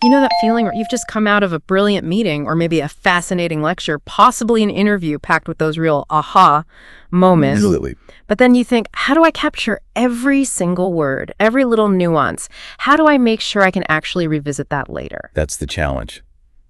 You know that feeling where you've just come out of a brilliant meeting or maybe a fascinating lecture, possibly an interview packed with those real aha moments. Absolutely. But then you think, how do I capture every single word, every little nuance? How do I make sure I can actually revisit that later? That's the challenge.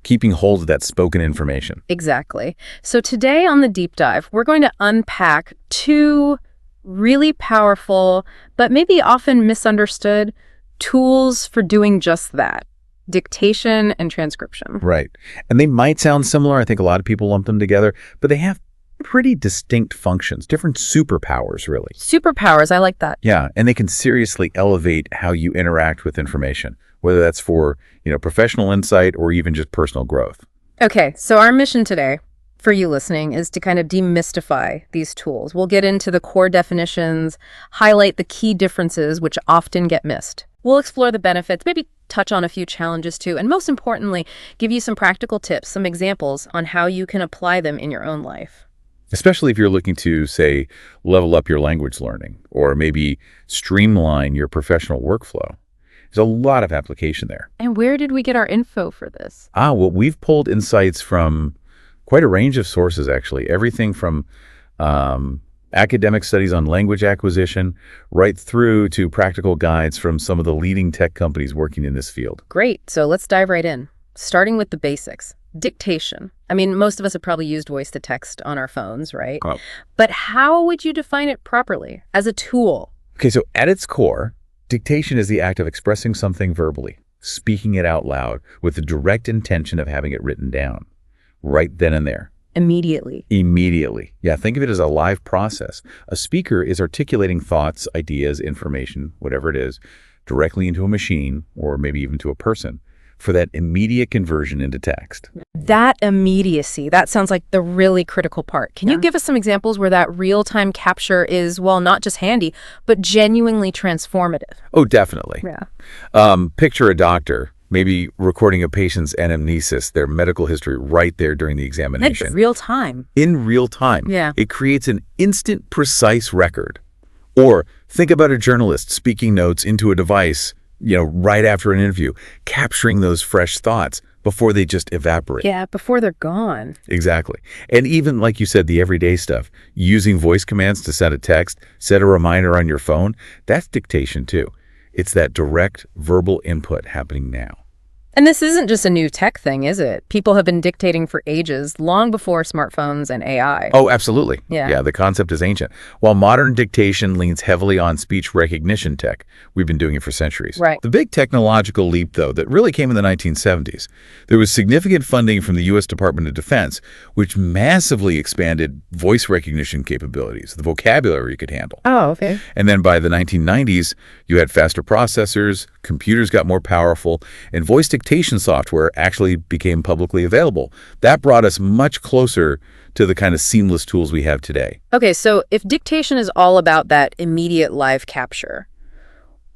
Keeping hold of that spoken information. Exactly. So today on the deep dive, we're going to unpack two really powerful, but maybe often misunderstood tools for doing just that. Dictation and transcription. Right. And they might sound similar. I think a lot of people lump them together, but they have pretty distinct functions, different superpowers, really. Superpowers, I like that. Yeah, and they can seriously elevate how you interact with information, whether that's for, professional insight or even just personal growth. Okay, so our mission today for you listening is to kind of demystify these tools. We'll get into the core definitions, highlight the key differences which often get missed. We'll explore the benefits, maybe touch on a few challenges too, and most importantly, give you some practical tips, some examples on how you can apply them in your own life. Especially if you're looking to, say, level up your language learning or maybe streamline your professional workflow. There's a lot of application there. And where did we get our info for this? Well, we've pulled insights from quite a range of sources, actually. Everything from academic studies on language acquisition right through to practical guides from some of the leading tech companies working in this field. Great. So let's dive right in, starting with the basics. Dictation. I mean, most of us have probably used voice to text on our phones, right? Oh. But how would you define it properly as a tool? Okay, so at its core, dictation is the act of expressing something verbally, speaking it out loud with the direct intention of having it written down, right then and there. Immediately. Yeah, think of it as a live process. A speaker is articulating thoughts, ideas, information, whatever it is, directly into a machine or maybe even to a person for that immediate conversion into text. That immediacy, that sounds like the really critical part. Can you give us some examples where that real-time capture is, well, not just handy, but genuinely transformative? Oh, definitely. Yeah. Picture a doctor maybe recording a patient's anamnesis, their medical history, right there during the examination. That's real time. In real time. Yeah. It creates an instant, precise record. Or think about a journalist speaking notes into a device, right after an interview, capturing those fresh thoughts before they just evaporate. Yeah, before they're gone. Exactly. And even, like you said, the everyday stuff, using voice commands to send a text, set a reminder on your phone, that's dictation too. It's that direct verbal input happening now. And this isn't just a new tech thing, is it? People have been dictating for ages, long before smartphones and AI. Oh, absolutely. Yeah, the concept is ancient. While modern dictation leans heavily on speech recognition tech, we've been doing it for centuries. Right. The big technological leap, though, that really came in the 1970s, there was significant funding from the U.S. Department of Defense, which massively expanded voice recognition capabilities, the vocabulary you could handle. Oh, okay. And then by the 1990s, you had faster processors, computers got more powerful, and voice dictation software actually became publicly available. That brought us much closer to the kind of seamless tools we have today. Okay, so if dictation is all about that immediate live capture,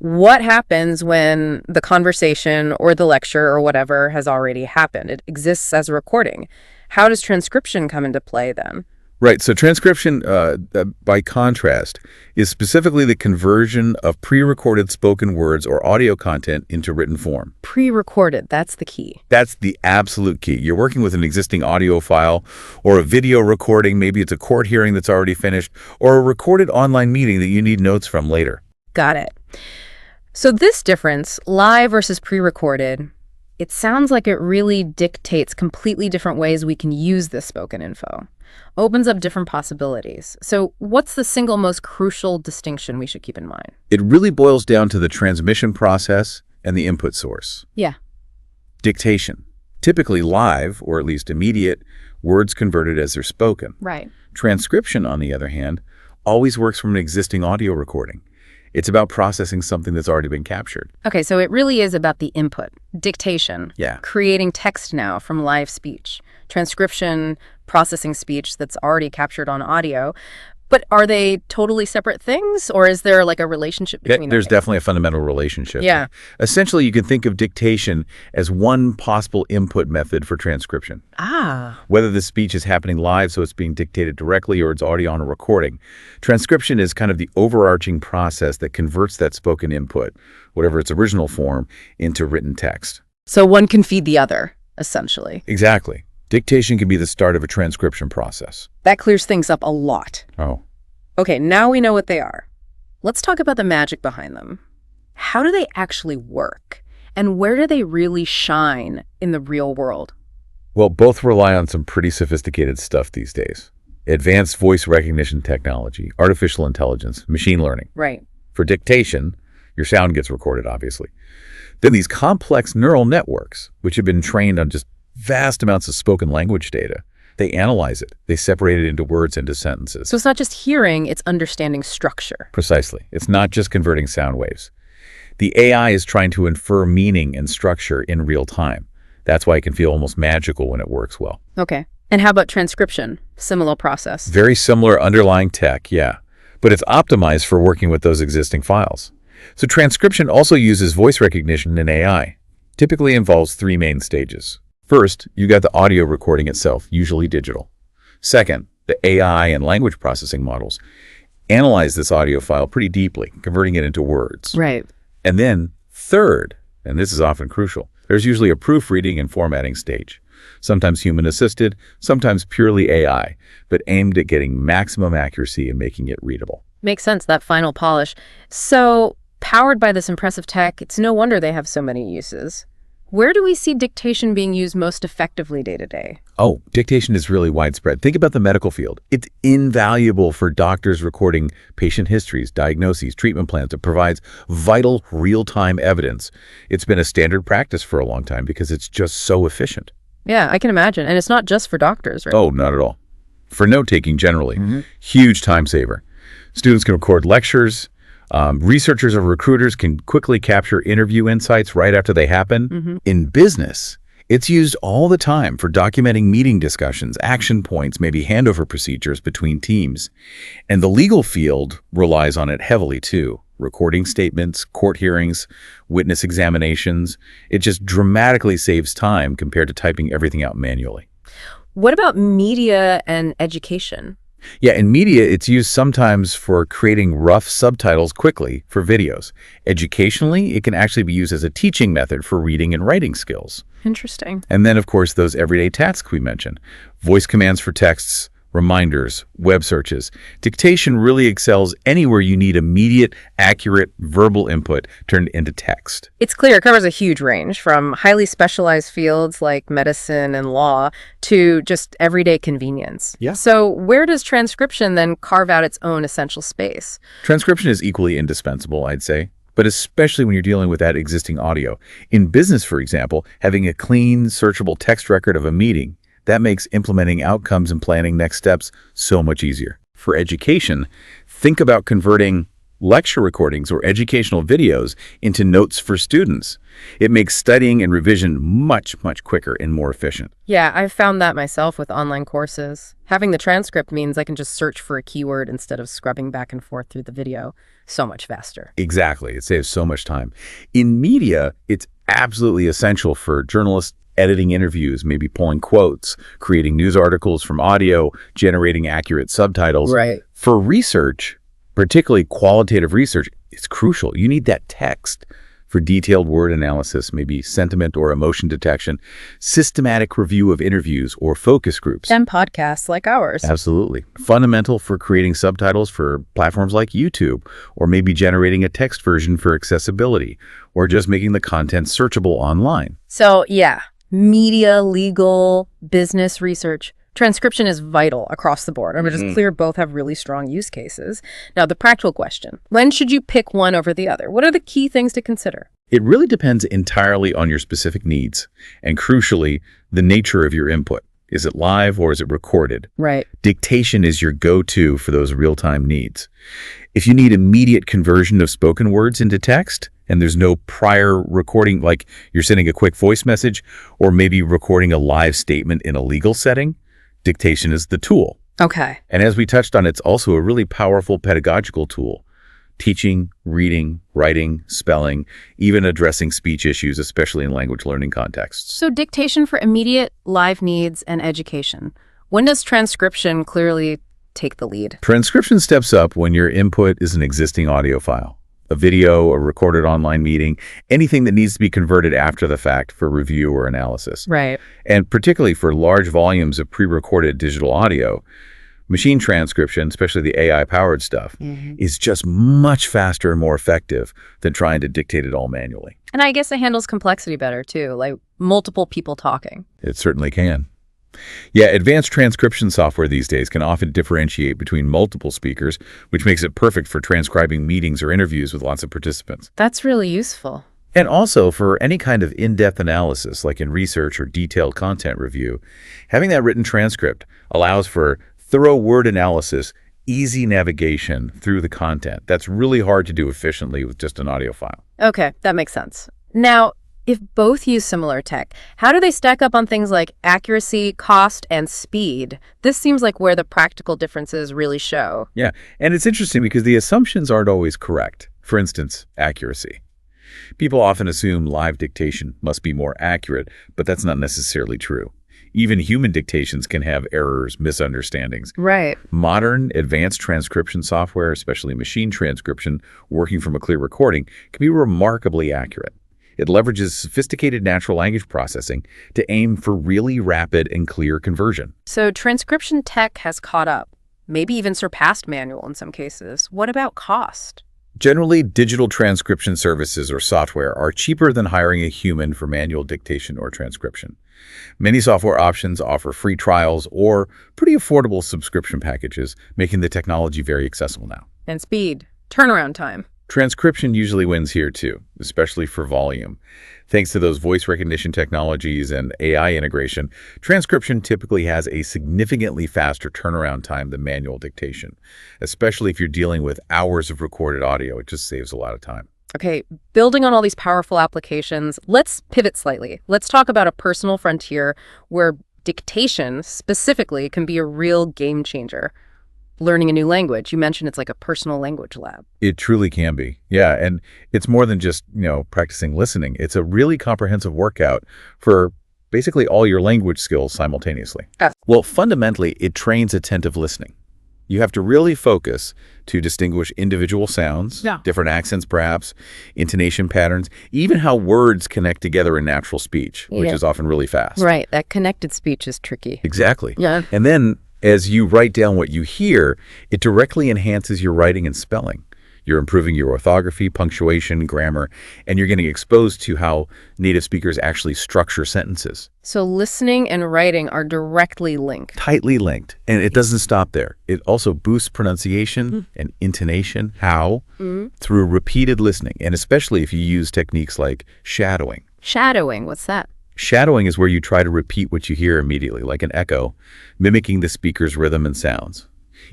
what happens when the conversation or the lecture or whatever has already happened? It exists as a recording. How does transcription come into play then? Right. So transcription, by contrast, is specifically the conversion of pre-recorded spoken words or audio content into written form. Pre-recorded, that's the key. That's the absolute key. You're working with an existing audio file or a video recording. Maybe it's a court hearing that's already finished or a recorded online meeting that you need notes from later. Got it. So this difference, live versus pre-recorded, it sounds like it really dictates completely different ways we can use this spoken info. Opens up different possibilities. So what's the single most crucial distinction we should keep in mind? It really boils down to the transmission process and the input source. Yeah. Dictation, typically live, or at least immediate, words converted as they're spoken. Right. Transcription, on the other hand, always works from an existing audio recording. It's about processing something that's already been captured. Okay, so it really is about the input. Dictation. Yeah. Creating text now from live speech. Transcription, processing speech that's already captured on audio. But are they totally separate things, or is there like a relationship between them? There's definitely a fundamental relationship. Yeah. Essentially, you can think of dictation as one possible input method for transcription. Ah. Whether the speech is happening live, so it's being dictated directly, or it's already on a recording. Transcription is kind of the overarching process that converts that spoken input, whatever its original form, into written text. So one can feed the other, essentially. Exactly. Dictation can be the start of a transcription process. That clears things up a lot. Oh. Okay, now we know what they are. Let's talk about the magic behind them. How do they actually work? And where do they really shine in the real world? Well, both rely on some pretty sophisticated stuff these days. Advanced voice recognition technology, artificial intelligence, machine learning. Right. For dictation, your sound gets recorded, obviously. Then these complex neural networks, which have been trained on just vast amounts of spoken language data, they analyze it. They separate it into words, into sentences. So it's not just hearing, it's understanding structure. Precisely. It's not just converting sound waves. The AI is trying to infer meaning and structure in real time. That's why it can feel almost magical when it works well. Okay. And how about transcription? Similar process. Very similar underlying tech, yeah. But it's optimized for working with those existing files. So transcription also uses voice recognition in AI. Typically involves three main stages. First, you got the audio recording itself, usually digital. Second, the AI and language processing models analyze this audio file pretty deeply, converting it into words. Right. And then third, and this is often crucial, there's usually a proofreading and formatting stage. Sometimes human-assisted, sometimes purely AI, but aimed at getting maximum accuracy and making it readable. Makes sense, that final polish. So, powered by this impressive tech, it's no wonder they have so many uses. Where do we see dictation being used most effectively day to day? Oh, dictation is really widespread. Think about the medical field. It's invaluable for doctors recording patient histories, diagnoses, treatment plans. It provides vital, real-time evidence. It's been a standard practice for a long time because it's just so efficient. Yeah, I can imagine. And it's not just for doctors, right? Oh, not at all. For note-taking generally, huge time saver. Students can record lectures. Researchers or recruiters can quickly capture interview insights right after they happen. In business, it's used all the time for documenting meeting discussions, action points, maybe handover procedures between teams. And the legal field relies on it heavily too. Recording statements, court hearings, witness examinations. It just dramatically saves time compared to typing everything out manually. What about media and education? Yeah, in media, it's used sometimes for creating rough subtitles quickly for videos. Educationally, it can actually be used as a teaching method for reading and writing skills. Interesting. And then, of course, those everyday tasks we mentioned. Voice commands for texts, reminders, web searches. Dictation really excels anywhere you need immediate, accurate, verbal input turned into text. It's clear it covers a huge range, from highly specialized fields like medicine and law to just everyday convenience. Yeah. So where does transcription then carve out its own essential space? Transcription is equally indispensable, I'd say, but especially when you're dealing with that existing audio. In business, for example, having a clean, searchable text record of a meeting, that makes implementing outcomes and planning next steps so much easier. For education, think about converting lecture recordings or educational videos into notes for students. It makes studying and revision much, much quicker and more efficient. Yeah, I've found that myself with online courses. Having the transcript means I can just search for a keyword instead of scrubbing back and forth through the video. So much faster. Exactly. It saves so much time. In media, it's absolutely essential for journalists editing interviews, maybe pulling quotes, creating news articles from audio, generating accurate subtitles. Right. For research, particularly qualitative research, it's crucial. You need that text for detailed word analysis, maybe sentiment or emotion detection, systematic review of interviews or focus groups. And podcasts like ours. Absolutely. Fundamental for creating subtitles for platforms like YouTube, or maybe generating a text version for accessibility, or just making the content searchable online. So, yeah. Media, legal, business research. Transcription is vital across the board. I mean, it's clear both have really strong use cases. Now, the practical question, when should you pick one over the other? What are the key things to consider? It really depends entirely on your specific needs and, crucially, the nature of your input. Is it live or is it recorded? Right. Dictation is your go-to for those real-time needs. If you need immediate conversion of spoken words into text, and there's no prior recording, like you're sending a quick voice message, or maybe recording a live statement in a legal setting, dictation is the tool. Okay. And as we touched on, it's also a really powerful pedagogical tool. Teaching, reading, writing, spelling, even addressing speech issues, especially in language learning contexts. So dictation for immediate live needs and education. When does transcription clearly take the lead? Transcription steps up when your input is an existing audio file. a video, a recorded online meeting, anything that needs to be converted after the fact for review or analysis. Right. And particularly for large volumes of pre-recorded digital audio, machine transcription, especially the AI-powered stuff, is just much faster and more effective than trying to dictate it all manually. And I guess it handles complexity better, too, like multiple people talking. It certainly can. Yeah, advanced transcription software these days can often differentiate between multiple speakers, which makes it perfect for transcribing meetings or interviews with lots of participants. That's really useful. And also for any kind of in-depth analysis, like in research or detailed content review, having that written transcript allows for thorough word analysis, easy navigation through the content. That's really hard to do efficiently with just an audio file. Okay, that makes sense. Now, if both use similar tech, how do they stack up on things like accuracy, cost, and speed? This seems like where the practical differences really show. Yeah, and it's interesting because the assumptions aren't always correct. For instance, accuracy. People often assume live dictation must be more accurate, but that's not necessarily true. Even human dictations can have errors, misunderstandings. Right. Modern advanced transcription software, especially machine transcription, working from a clear recording, can be remarkably accurate. It leverages sophisticated natural language processing to aim for really rapid and clear conversion. So transcription tech has caught up, maybe even surpassed manual in some cases. What about cost? Generally, digital transcription services or software are cheaper than hiring a human for manual dictation or transcription. Many software options offer free trials or pretty affordable subscription packages, making the technology very accessible now. And speed, turnaround time. Transcription usually wins here too, especially for volume. Thanks to those voice recognition technologies and AI integration, transcription typically has a significantly faster turnaround time than manual dictation, especially if you're dealing with hours of recorded audio. It just saves a lot of time. Okay, building on all these powerful applications, let's pivot slightly. Let's talk about a personal frontier where dictation specifically can be a real game changer. Learning a new language. You mentioned it's like a personal language lab. It truly can be. Yeah, and it's more than just, practicing listening. It's a really comprehensive workout for basically all your language skills simultaneously. Well, fundamentally, it trains attentive listening. You have to really focus to distinguish individual sounds, different accents perhaps, intonation patterns, even how words connect together in natural speech, which is often really fast. Right, that connected speech is tricky. Exactly. Yeah. And then as you write down what you hear, it directly enhances your writing and spelling. You're improving your orthography, punctuation, grammar, and you're getting exposed to how native speakers actually structure sentences. So listening and writing are directly linked. Tightly linked. And it doesn't stop there. It also boosts pronunciation and intonation. How? Through repeated listening, and especially if you use techniques like shadowing. Shadowing, what's that? Shadowing is where you try to repeat what you hear immediately, like an echo, mimicking the speaker's rhythm and sounds.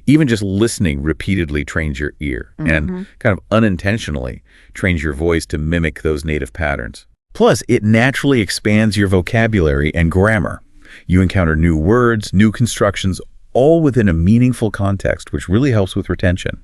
Even just listening repeatedly trains your ear and kind of unintentionally trains your voice to mimic those native patterns. Plus, it naturally expands your vocabulary and grammar. You encounter new words, new constructions, all within a meaningful context, which really helps with retention.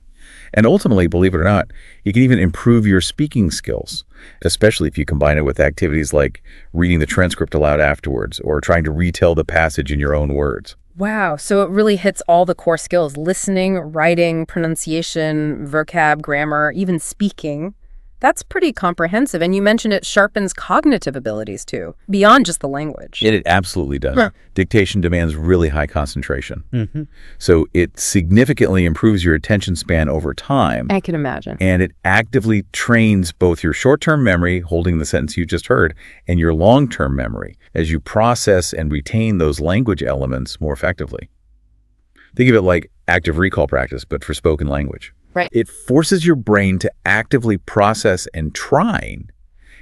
And ultimately, believe it or not, you can even improve your speaking skills, especially if you combine it with activities like reading the transcript aloud afterwards or trying to retell the passage in your own words. Wow, so it really hits all the core skills: listening, writing, pronunciation, vocab, grammar, even speaking. That's pretty comprehensive. And you mentioned it sharpens cognitive abilities too, beyond just the language. It absolutely does. Dictation demands really high concentration. So it significantly improves your attention span over time. I can imagine. And it actively trains both your short-term memory, holding the sentence you just heard, and your long-term memory as you process and retain those language elements more effectively. Think of it like active recall practice, but for spoken language. Right. It forces your brain to actively process and try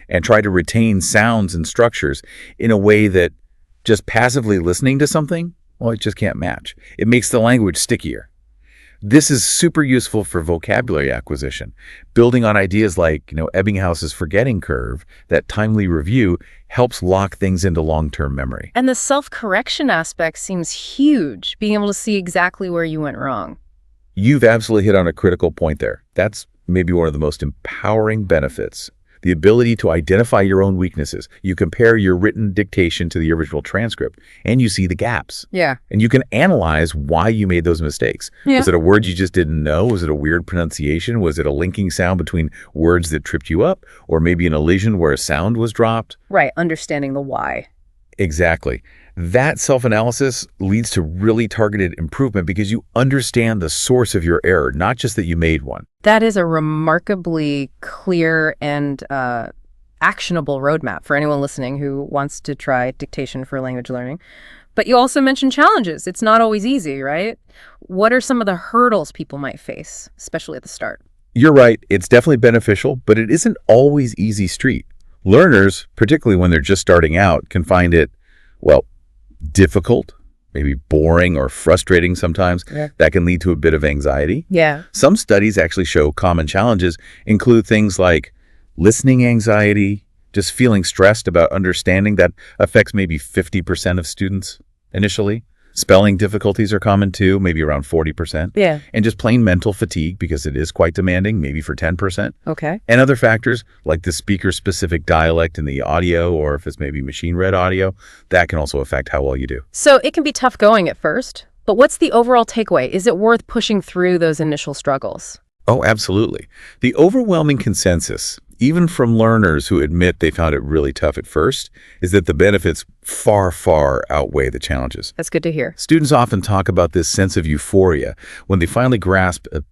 to retain sounds and structures in a way that just passively listening to something, well, it just can't match. It makes the language stickier. This is super useful for vocabulary acquisition. Building on ideas like, Ebbinghaus's forgetting curve, that timely review helps lock things into long-term memory. And the self-correction aspect seems huge, being able to see exactly where you went wrong. You've absolutely hit on a critical point there. That's maybe one of the most empowering benefits the ability to identify your own weaknesses. You compare your written dictation to the original transcript, and you see the gaps. Yeah. And you can analyze why you made those mistakes. Yeah. Was it a word you just didn't know? Was it a weird pronunciation? Was it a linking sound between words that tripped you up? Or maybe an elision where a sound was dropped? Right, understanding the why. Exactly. That self-analysis leads to really targeted improvement because you understand the source of your error, not just that you made one. That is a remarkably clear and actionable roadmap for anyone listening who wants to try dictation for language learning. But you also mentioned challenges. It's not always easy, right? What are some of the hurdles people might face, especially at the start? You're right. It's definitely beneficial, but it isn't always easy street. Learners, particularly when they're just starting out, can find it, well, difficult, maybe boring or frustrating sometimes. Yeah. That can lead to a bit of anxiety. Yeah. Some studies actually show common challenges include things like listening anxiety, just feeling stressed about understanding. That affects maybe 50% of students initially. Spelling difficulties are common too, maybe around 40%. Yeah. And just plain mental fatigue, because it is quite demanding, maybe for 10%. Okay. And other factors like the speaker-specific dialect in the audio, or if it's maybe machine-read audio, that can also affect how well you do. So it can be tough going at first, but what's the overall takeaway? Is it worth pushing through those initial struggles? Oh, absolutely. The overwhelming consensus, even from learners who admit they found it really tough at first, is that the benefits far, far outweigh the challenges. That's good to hear. Students often talk about this sense of euphoria when they finally grasp a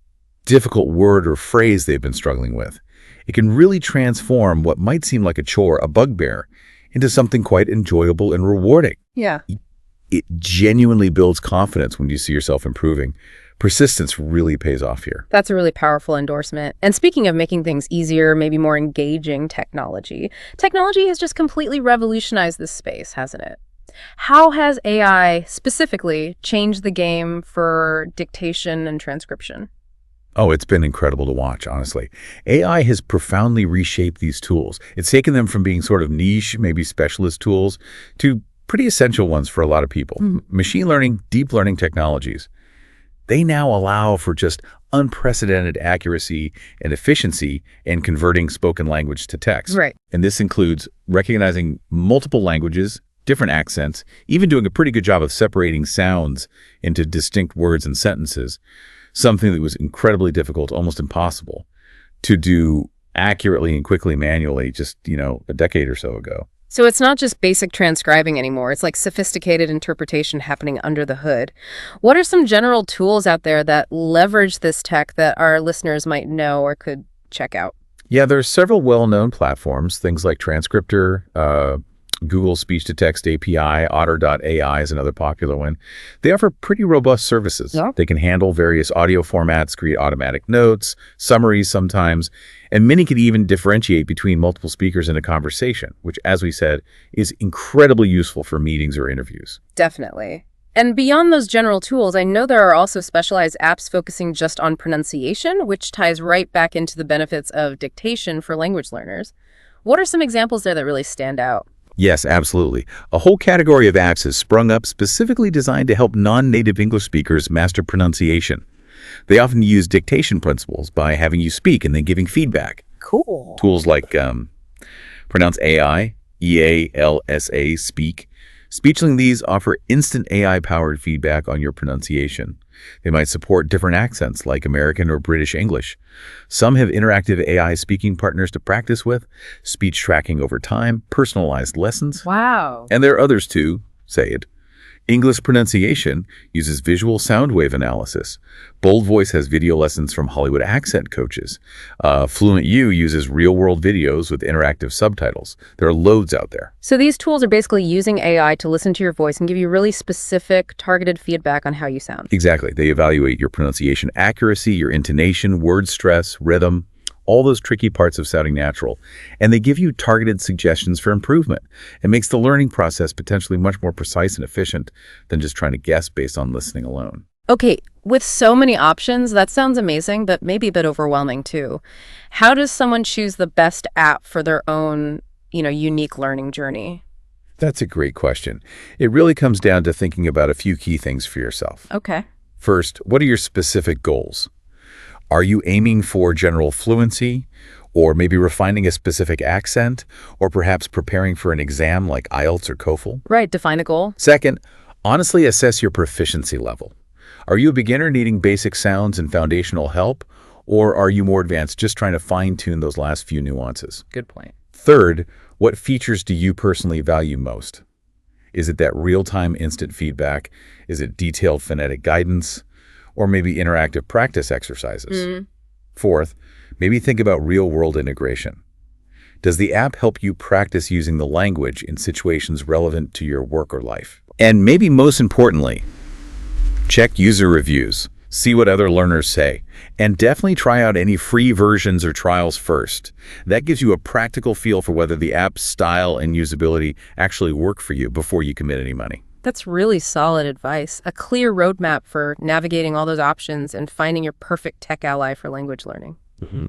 difficult word or phrase they've been struggling with. It can really transform what might seem like a chore, a bugbear, into something quite enjoyable and rewarding. Yeah. It genuinely builds confidence when you see yourself improving. Persistence really pays off here. That's a really powerful endorsement. And speaking of making things easier, maybe more engaging technology has just completely revolutionized this space, hasn't it? How has AI specifically changed the game for dictation and transcription? Oh, it's been incredible to watch, honestly. AI has profoundly reshaped these tools. It's taken them from being sort of niche, maybe specialist tools, to pretty essential ones for a lot of people. Machine learning, deep learning technologies. They now allow for just unprecedented accuracy and efficiency in converting spoken language to text. Right. And this includes recognizing multiple languages, different accents, even doing a pretty good job of separating sounds into distinct words and sentences, something that was incredibly difficult, almost impossible, to do accurately and quickly manually just, a decade or so ago. So it's not just basic transcribing anymore. It's like sophisticated interpretation happening under the hood. What are some general tools out there that leverage this tech that our listeners might know or could check out? Yeah, there's several well-known platforms, things like Transcriptor, Google Speech-to-Text API, Otter.ai is another popular one. They offer pretty robust services. Yeah. They can handle various audio formats, create automatic notes, summaries sometimes, and many can even differentiate between multiple speakers in a conversation, which, as we said, is incredibly useful for meetings or interviews. Definitely. And beyond those general tools, I know there are also specialized apps focusing just on pronunciation, which ties right back into the benefits of dictation for language learners. What are some examples there that really stand out? Yes, absolutely. A whole category of apps has sprung up specifically designed to help non-native English speakers master pronunciation. They often use dictation principles by having you speak and then giving feedback. Cool. Tools like Pronounce AI, EALSA, Speak. Speechling these offer instant AI-powered feedback on your pronunciation. They might support different accents like American or British English. Some have interactive AI speaking partners to practice with, speech tracking over time, personalized lessons. Wow. And there are others too, say it. English pronunciation uses visual sound wave analysis. Bold Voice has video lessons from Hollywood accent coaches. Fluent U uses real-world videos with interactive subtitles. There are loads out there. So these tools are basically using AI to listen to your voice and give you really specific, targeted feedback on how you sound. Exactly. They evaluate your pronunciation accuracy, your intonation, word stress, rhythm, all those tricky parts of sounding natural. And they give you targeted suggestions for improvement. It makes the learning process potentially much more precise and efficient than just trying to guess based on listening alone. Okay, with so many options, that sounds amazing, but maybe a bit overwhelming too. How does someone choose the best app for their own, unique learning journey? That's a great question. It really comes down to thinking about a few key things for yourself. Okay. First, what are your specific goals? Are you aiming for general fluency, or maybe refining a specific accent, or perhaps preparing for an exam like IELTS or TOEFL. Right, define a goal. Second, honestly assess your proficiency level. Are you a beginner needing basic sounds and foundational help, or are you more advanced just trying to fine-tune those last few nuances? Good point. Third, what features do you personally value most? Is it that real-time instant feedback? Is it detailed phonetic guidance? Or maybe interactive practice exercises? Fourth, maybe think about real-world integration. Does the app help you practice using the language in situations relevant to your work or life? And maybe most importantly, check user reviews. See what other learners say, and definitely try out any free versions or trials first. That gives you a practical feel for whether the app's style and usability actually work for you before you commit any money. That's really solid advice. A clear roadmap for navigating all those options and finding your perfect tech ally for language learning.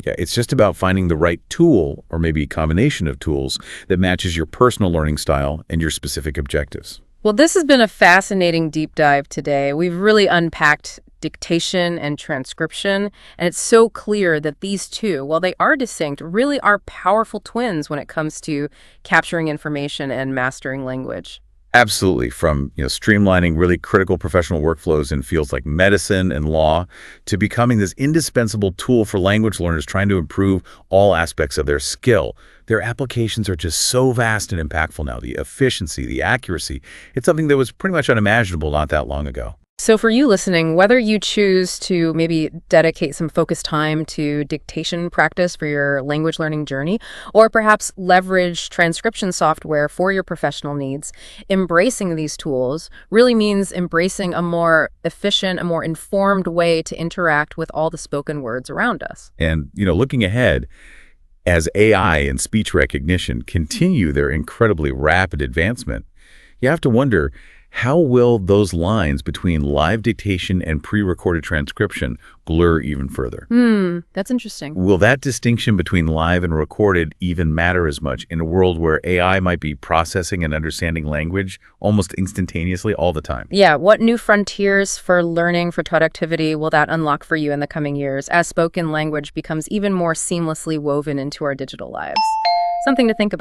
Yeah, it's just about finding the right tool, or maybe a combination of tools, that matches your personal learning style and your specific objectives. Well, this has been a fascinating deep dive today. We've really unpacked dictation and transcription, and it's so clear that these two, while they are distinct, really are powerful twins when it comes to capturing information and mastering language. Absolutely. From streamlining really critical professional workflows in fields like medicine and law to becoming this indispensable tool for language learners trying to improve all aspects of their skill. Their applications are just so vast and impactful now. The efficiency, the accuracy, it's something that was pretty much unimaginable not that long ago. So for you listening, whether you choose to maybe dedicate some focused time to dictation practice for your language learning journey, or perhaps leverage transcription software for your professional needs, embracing these tools really means embracing a more efficient, a more informed way to interact with all the spoken words around us. And, looking ahead, as AI and speech recognition continue their incredibly rapid advancement, you have to wonder, how will those lines between live dictation and pre-recorded transcription blur even further? That's interesting. Will that distinction between live and recorded even matter as much in a world where AI might be processing and understanding language almost instantaneously all the time? Yeah, what new frontiers for learning, for productivity will that unlock for you in the coming years as spoken language becomes even more seamlessly woven into our digital lives? Something to think about.